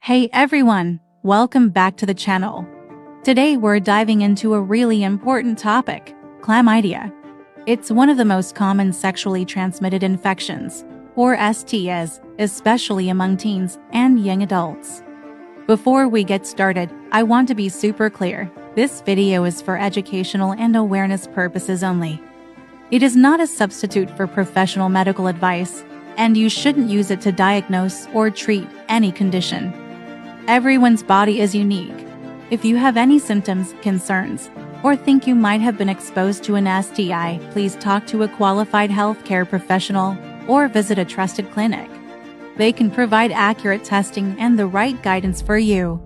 Hey everyone, welcome back to the channel. Today we're diving into a really important topic, chlamydia. It's one of the most common sexually transmitted infections, or STIs, especially among teens and young adults. Before we get started, I want to be super clear. This video is for educational and awareness purposes only. It is not a substitute for professional medical advice, and you shouldn't use it to diagnose or treat any condition. Everyone's body is unique. If you have any symptoms, concerns, or think you might have been exposed to an STI, please talk to a qualified healthcare professional or visit a trusted clinic. They can provide accurate testing and the right guidance for you.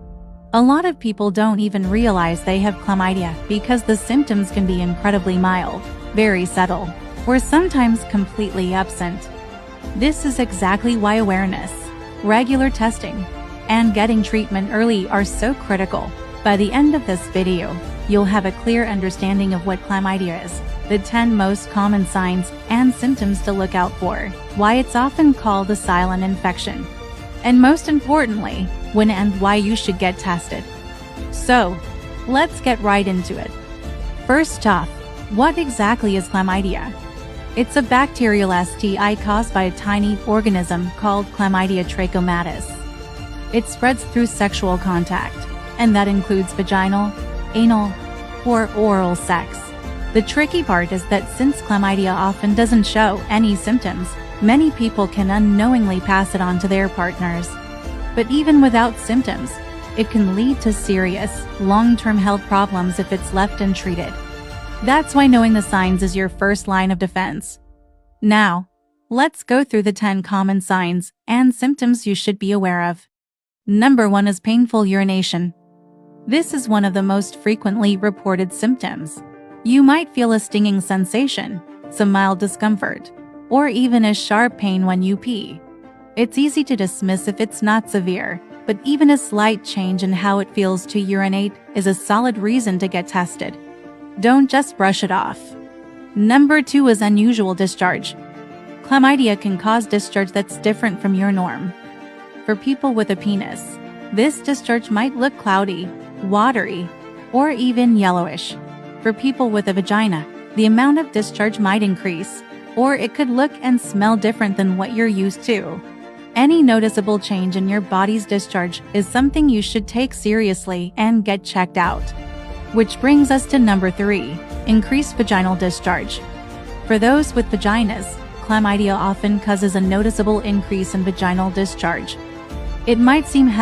A lot of people don't even realize they have chlamydia because the symptoms can be incredibly mild, very subtle, or sometimes completely absent. This is exactly why awareness, regular testing, and getting treatment early are so critical. By the end of this video, you'll have a clear understanding of what chlamydia is, the 10 most common signs and symptoms to look out for, why it's often called a silent infection, and most importantly, when and why you should get tested. So, let's get right into it. First off, what exactly is chlamydia? It's a bacterial STI caused by a tiny organism called Chlamydia trachomatis. It spreads through sexual contact, and that includes vaginal, anal, or oral sex. The tricky part is that since chlamydia often doesn't show any symptoms, many people can unknowingly pass it on to their partners. But even without symptoms, it can lead to serious, long-term health problems if it's left untreated. That's why knowing the signs is your first line of defense. Now, let's go through the 10 common signs and symptoms you should be aware of. Number 1 is painful urination. This is one of the most frequently reported symptoms. You might feel a stinging sensation, some mild discomfort, or even a sharp pain when you pee. It's easy to dismiss if it's not severe, but even a slight change in how it feels to urinate is a solid reason to get tested. Don't just brush it off. Number 2 is unusual discharge. Chlamydia can cause discharge that's different from your norm. For people with a penis, this discharge might look cloudy, watery, or even yellowish. For people with a vagina, the amount of discharge might increase, or it could look and smell different than what you're used to. Any noticeable change in your body's discharge is something you should take seriously and get checked out. Which brings us to number 3, increased vaginal discharge. For those with vaginas, chlamydia often causes a noticeable increase in vaginal discharge. It might seem heavy